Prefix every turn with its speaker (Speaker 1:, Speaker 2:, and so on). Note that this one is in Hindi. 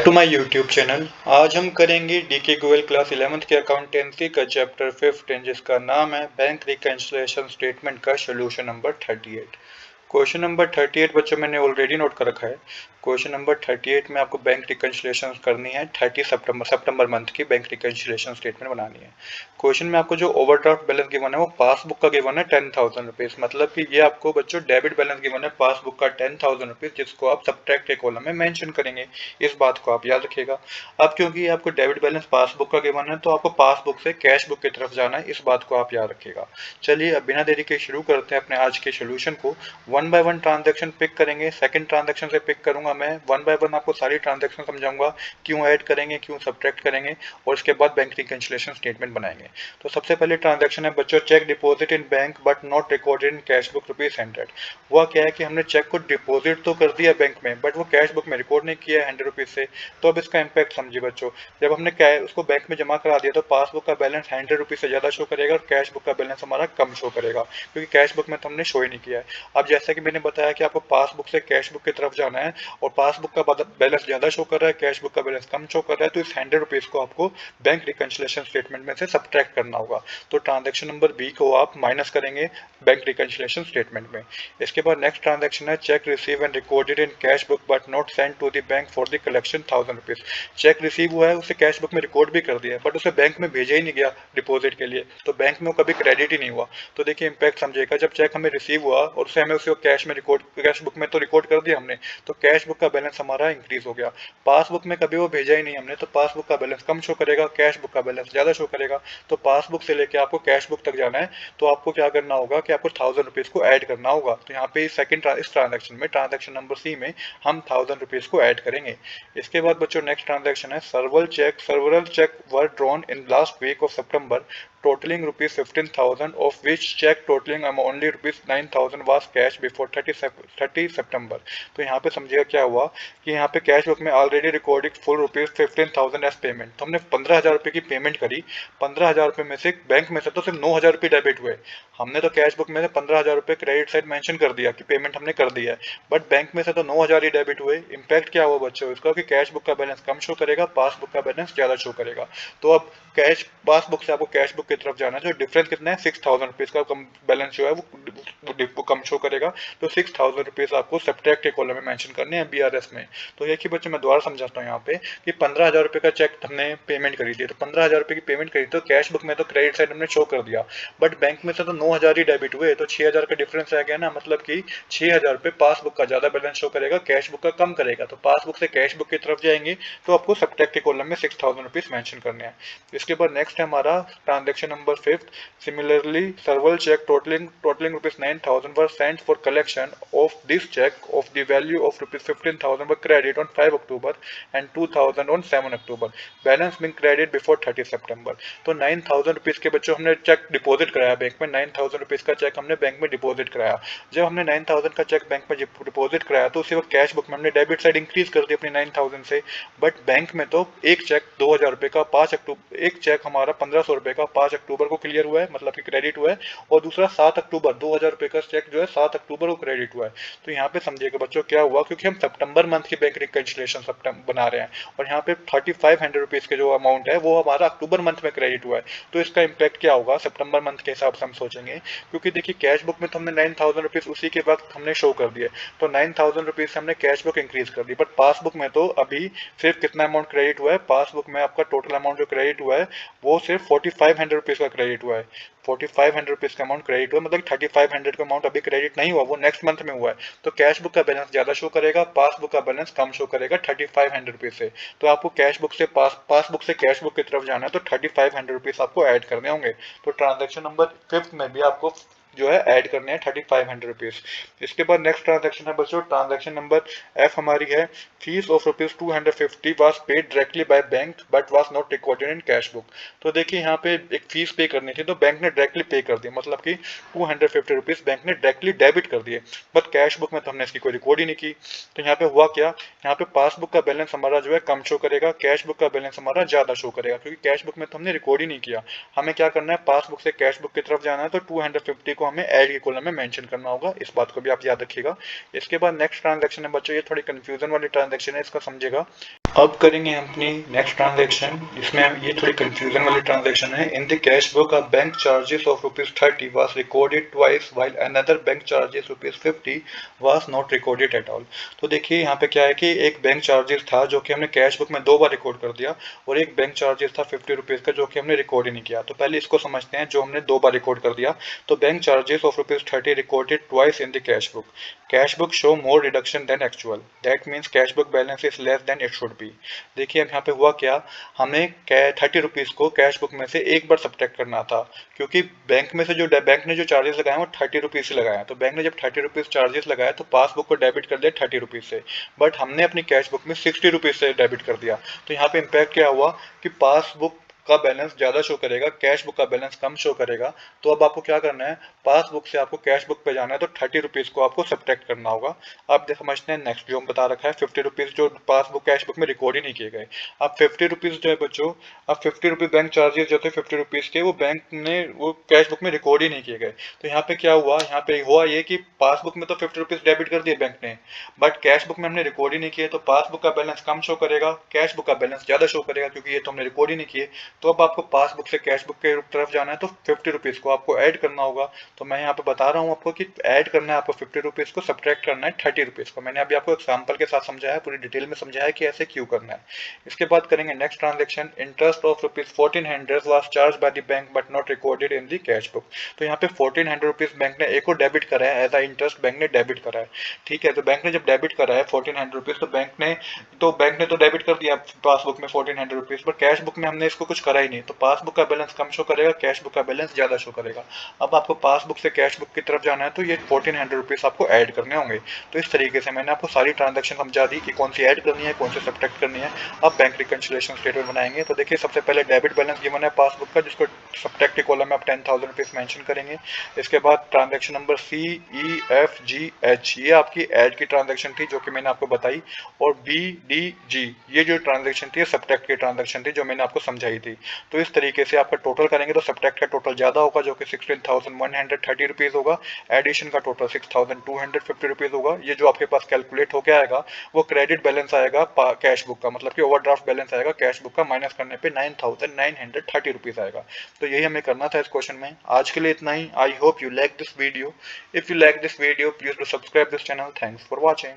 Speaker 1: To my YouTube channel. आज हम करेंगे डीके गोयल क्लास 11th के अकाउंटेंसी का चैप्टर 15 जिसका नाम है बैंक रिकन्सिलिएशन स्टेटमेंट का सोल्यूशन नंबर 38। क्वेश्चन नंबर 38 बच्चों मैंने ऑलरेडी नोट कर रखा है। क्वेश्चन नंबर 38 में आपको बैंक रिकन्सिलिएशन करनी है। 30 सितंबर मंथ की बैंक रिकन्सिलिएशन स्टेटमेंट बनानी है। क्वेश्चन में आपको जो ओवरड्राफ्ट बैलेंस गिवन है वो पासबुक का गिवन है 10,000 रुपीज, मतलब कि ये आपको बच्चों डेबिट बैलेंस गिवन है पासबुक का 10,000 रुपीज, जिसको आप सब्ट्रैक्ट के कॉलम में मेंशन करेंगे। इस बात को आप याद रखिएगा। अब क्योंकि आपको डेबिट बैलेंस पासबुक का गिवन है तो आपको पासबुक से कैश बुक की तरफ जाना है, इस बात को आप याद रखिएगा। चलिए अब बिना देरी के शुरू करते हैं अपने आज के सोल्यूशन को। One by one transaction pick करेंगे। सेकंड ट्रांजैक्शन से पिक करूंगा मैं। वन बाय वन आपको सारी ट्रांजैक्शन समझाऊंगा, क्यों ऐड करेंगे, क्यों सब्ट्रैक्ट करेंगे, और उसके बाद बैंक रिकन्सिलिएशन स्टेटमेंट बनाएंगे। तो सबसे पहले ट्रांजैक्शन है बच्चों cheque deposit in bank but not recorded in cash book ₹100। हुआ क्या है कि हमने चेक को डिपॉजिट तो कर दिया बैंक में, बट वो कैश बुक में रिकॉर्ड नहीं किया है 100 रुपीज से। तो अब इसका इम्पैक्ट समझिए बच्चों। जब हमने उसको बैंक में जमा करा दिया तो पासबुक का बैलेंस 100 रुपीज से ज्यादा शो करेगा और कैश बुक का बैलेंस हमारा कम शो करेगा, क्योंकि कैश बुक में तो हमने शो ही नहीं किया है। अब जैसा कि मैंने बताया कि आपको पासबुक से कैश बुक की तरफ जाना है और पासबुक का बैलेंस ज्यादा शो कर रहा है, कैश बुक का बैलेंस कम शो कर रहा है, तो इस 100 रुपीज को आपको बैंक रिकन्सिलिएशन स्टेटमेंट में से सब्ट्रैक्ट करना होगा। तो ट्रांजेक्शन नंबर बी को आप माइनस करेंगे बैंक रिकन्सिलिएशन स्टेटमेंट में। इसके बाद नेक्स्ट ट्रांजेक्शन है cheque receive and recorded in cash book but not send to the bank for the collection 1000 rupees. Cheque receive हुआ है, उसे कैश बुक में रिकॉर्ड भी कर दिया, बट उसे बैंक में भेजा ही नहीं गया डिपॉजिट के लिए, तो बैंक में वो कभी क्रेडिट ही नहीं हुआ। तो देखिए इम्पैक्ट समझिएगा। जब चेक हमें रिसीव हुआ और उसे हमें उसे कैश में रिकॉर्ड, कैश बुक में तो रिकॉर्ड कर दिया हमने, तो कैश बुक का बैलेंस हमारा इंक्रीज हो गया। पासबुक में कभी वो भेजा ही नहीं हमने, तो पासबुक का बैलेंस कम शो करेगा, कैश बुक का बैलेंस ज्यादा शो करेगा। तो पासबुक से लेके आपको कैश बुक तक जाना है, तो आपको क्या करना होगा कि आपको 1000 रुपीज को ऐड करना होगा। तो यहाँ पे सेकंड इस ट्रांजेक्शन में, ट्रांजेक्शन नंबर सी में, हम 1000 रुपीज को ऐड करेंगे। इसके बाद बच्चों नेक्स्ट ट्रांजेक्शन है several check were drawn in last week of September totaling rupees 15,000, of which check totaling only rupees 9,000 was cash before 30 September। तो यहाँ पे समझिएगा क्या हुआ कि यहाँ पे कैश बुक में already recorded full rupees 15,000 as payment, तो हमने 15,000 रुपए की पेमेंट करी। 15,000 रुपए में से बैंक में से तो सिर्फ 9,000 रुपए डेबिट हुए। हमने तो कैश बुक में से 15,000 रुपए क्रेडिट साइड मेंशन कर दिया कि पेमेंट हमने कर दी है, बट बैंक में से तो 9,000 ही डेबिट हुए। इम्पैक्ट क्या हुआ बच्चों इसका कि कैश बुक का बैलेंस कम शो करेगा, पासबुक का बैलेंस ज्यादा शो करेगा। तो अब कैश पासबुक से आपको कैश बुक की तरफ जाना है, जो डिफरेंस कितना है 6,000 रुपीज का कम बैलेंस जो है वो कम शो करेगा। तो 6,000 रुपीज आपको सब्ट्रैक्ट के कॉलम में मेंशन करने हैं बीआरएस में। तो एक ही बच्चे मैं दोबारा समझाता हूँ यहाँ पे कि 15,000 रुपए का चेक हमने पेमेंट करी थी, तो 15,000 रुपए की पेमेंट करी तो कैश बुक में तो क्रेडिट साइड हमने शो कर दिया, बट बैंक में से तो 9,000 ही डेबिट हुए, तो 6,000 का डिफरेंस आ गया ना, मतलब कि 6,000 रुपए पासबुक का ज्यादा बैलेंस शो करेगा, कैश बुक का कम करेगा। तो पासबुक से कैश बुक की तरफ जाएंगे तो आपको सब्ट्रैक्ट के कॉलम में 6,000 रुपीज मेंशन करने हैं। इसके बाद नेक्स्ट है हमारा transaction number 5। Similarly several cheque totalling rupees 9,000 were sent for collection of this cheque of the value of rupees 15,000 were credit on 5 October and 2,000 on 7 October, balance being credit before 30 सितंबर। तो 9,000 रुपीज के बच्चों हमने चेक डिपॉजिट कराया बैंक में, 9,000 रुपीज का चेक हमने बैंक में डिपॉजिट कराया। जब हमने 9,000 का चेक बैंक में डिपॉजिट कराया तो उसी वक्त कैश बुक में हमने डेबिट साइड इंक्रीज कर दी अपनी 9,000 से, बट बैंक में तो एक चेक 2,000 रुपए का 5 अक्टूबर, एक चेक हमारा 1,500 रुपए का 5 अक्टूबर को क्लियर हुआ है, मतलब कि क्रेडिट हुआ है, और दूसरा 7 अक्टूबर 2,000 रुपए का चेक जो है 7 अक्टूबर को क्रेडिट हुआ है। तो यहाँ पे समझिएगा बच्चों क्या हुआ, क्योंकि हम सितंबर मंथ की बैंक रिकन्सिलिएशन बना रहे हैं और यहाँ पे 3,500 रुपीज के जो अमाउंट है वो हमारा अक्टूबर मंथ में क्रेडिट हुआ है। तो इसका इम्पैक्ट क्या होगा सितंबर मंथ के हिसाब से हम सोचेंगे, क्योंकि देखिए कैश बुक में तो हमने 9,000 रुपीज उसी के वक्त हमने शो कर दिए, तो 9,000 रुपीज से हमने कैश बुक इंक्रीज कर दी, बट पासबुक में तो अभी सिर्फ कितना अमाउंट क्रेडिट हुआ है, पासबुक में आपका टोटल अमाउंट जो क्रेडिट हुआ है वो सिर्फ 4,500 रुपीज का क्रेडिट हुआ है। 4,500 रुपीज का अमाउंट क्रेडिट हुआ, मतलब 3,500 का अमाउंट अभी क्रेडिट नहीं हुआ, वो नेक्स्ट मंथ में हुआ है। तो कैश बुक का बैलेंस ज्यादा शो करेगा, पासबुक का बैलेंस कम शो करेगा 3,500 रुपीज से। तो आपको कैश बुक से पासबुक से कैश बुक की तरफ जाना है तो 3,500 रुपीज आपको ऐड करने होंगे। तो ट्रांजेक्शन नंबर 5 में भी आपको जो है ऐड करने हैं 3,500 रुपीज। इसके बाद नेक्स्ट ट्रांजेक्शन है बच्चों ट्रांजेक्शन नंबर एफ हमारी है fees of rupees 250 was paid directly by bank but was not recorded in cash book. तो देखिए यहाँ पे एक फीस पे करनी थी तो बैंक ने डायरेक्टली पे कर दी, मतलब कि 250 रुपीज बैंक ने डायरेक्टली डेबिट कर दिए, बट कैश बुक में तो हमने इसकी कोई रिकॉर्ड ही नहीं की। तो यहाँ पे हुआ क्या, यहाँ पे पासबुक का बैलेंस हमारा जो है कम शो करेगा, कैश बुक का बैलेंस हमारा ज्यादा शो करेगा, क्योंकि कैश बुक में तो हमने रिकॉर्ड ही नहीं किया। हमें क्या करना है, पासबुक से कैश बुक की तरफ जाना है तो 250 को हमें ऐड के कॉलम में मेंशन करना होगा, इस बात को भी आप याद रखिएगा। इसके बाद नेक्स्ट ट्रांजैक्शन है बच्चों, ये थोड़ी कंफ्यूजन वाली ट्रांजैक्शन है, इसका समझिएगा। अब करेंगे हम अपनी नेक्स्ट ट्रांजेक्शन, जिसमें ये थोड़ी कंफ्यूजन वाली ट्रांजेक्शन है। इन the cash book a bank charges of ₹30 was recorded twice while another bank charges ₹50 was not recorded at all. तो देखिए यहाँ पे क्या है कि एक बैंक चार्जेस था जो कि हमने कैश बुक में 2 बार रिकॉर्ड कर दिया, और एक बैंक चार्जेस था ₹50 का जो कि हमने रिकॉर्ड ही नहीं किया। तो पहले इसको समझते हैं, जो हमने 2 बार रिकॉर्ड कर दिया। तो bank charges of ₹30 recorded twice in the cash book. Cash book show more reduction than actual, that means cash book balance is less than it should be. देखिए अब यहाँ पे हुआ क्या, हमें 30 रुपीज को कैश बुक में से एक बार सब्ट्रैक्ट करना था, क्योंकि बैंक में से जो बैंक ने जो चार्जेस लगाए वो 30 रुपीज से लगाया। तो बैंक ने जब 30 रुपीज चार्जेस लगाया तो पासबुक को डेबिट कर दिया 30 रुपीज से, बट हमने अपनी कैश बुक में 60 रुपीज से डेबिट कर दिया। तो यहाँ पे इम्पैक्ट क्या हुआ कि पासबुक का बैलेंस ज्यादा शो करेगा, कैश बुक का बैलेंस कम शो करेगा। तो अब आपको क्या करना है, पासबुक से आपको कैश बुक पे जाना है, तो 30 रुपीज को आपको सब्ट्रैक्ट करना होगा। अब समझते हैं नेक्स्ट जो हम बता रखा है, 50 रुपीज जो पासबुक कैश बुक में रिकॉर्ड ही नहीं किए गए। अब 50 रुपीज जो है बच्चों, अब 50 रुपीज बैंक चार्जेस जो थे 50 रुपीज के, वो बैंक ने वो कैश बुक में रिकॉर्ड ही नहीं किए गए। तो यहाँ पे क्या हुआ, यहाँ पे हुआ ये कि पासबुक में तो 50 रुपीज डेबिट कर दिए बैंक ने, बट कैश बुक में हमने रिकॉर्ड ही नहीं किए। तो पासबुक का बैलेंस कम शो करेगा, कैश बुक का बैलेंस ज्यादा शो करेगा, क्योंकि ये तो हमने रिकॉर्ड ही नहीं किए। तो अब आपको पासबुक से कैश बुक के तरफ जाना है, तो 50 रुपीज को आपको ऐड करना होगा। तो मैं यहाँ पे बता रहा हूँ आपको कि ऐड करना है आपको 50 रुपीज को, सब्ट्रैक्ट करना है 30 रुपीज को। मैंने अभी आपको एग्जाम्पल के साथ समझाया, पूरी डिटेल में समझाया कि ऐसे क्यों करना है। इसके बाद करेंगे next transaction, interest of ₹1400 was charge by the bank but not recorded in the cash book. तो यहाँ पे 1400 रुपीज बैंक ने एक और डेबिट करा है, एज अ इंटरेस्ट बैंक ने डेबिट करा है। ठीक है, तो बैंक ने जब डेबिट करा है 1400 रुपीज, तो बैंक ने तो डेबिट कर दिया पासबुक में 1400 रुपीज, पर कैश बुक में हमने इसको कुछ करा ही नहीं। तो पासबुक का बैलेंस कम शो करेगा, कैश बुक का बैलेंस ज्यादा शो करेगा। अब आपको पासबुक से कैश बुक की तरफ जाना है, तो ये 1400 रुपीज आपको ऐड करने होंगे। तो इस तरीके से मैंने आपको सारी ट्रांजेक्शन समझा दी कि कौन सी ऐड करनी है, कौन सी सब्ट्रैक्ट करनी है। अब बैंक रिकंसिलिएशन स्टेटमेंट बनाएंगे। तो देखिए सबसे पहले डेबिट बैलेंस गिवन है पासबुक का, जिसको सब्ट्रैक्ट कॉलम में आप 10,000 रुपीज मेंशन करेंगे। इसके बाद ट्रांजेक्शन नंबर CEFGH, ये आपकी ऐड की ट्रांजेक्शन थी जो कि मैंने आपको बताई, और BDG ये जो ट्रांजेक्शन थी सब्ट्रैक्ट की ट्रांजेक्शन थी जो मैंने आपको समझाई थी। तो इस तरीके से आपका टोटल करेंगे तो सब्ट्रैक्ट का टोटल ज्यादा होगा जो कि 16,130 रुपीज होगा, एडिशन का टोटल 6,250 रुपीज होगा। ये जो आपके पास कैलकुलेट होकर आएगा वो क्रेडिट बैलेंस आएगा कैश बुक का, मतलब कि ओवरड्राफ्ट बैलेंस आएगा कैश बुक का, माइनस करने पे 9,930 रुपीज आएगा। तो यही हमें करना था इस क्वेश्चन में। आज के लिए इतना ही। I hope you like this video. If you like this video please do subscribe this channel. Thanks for watching.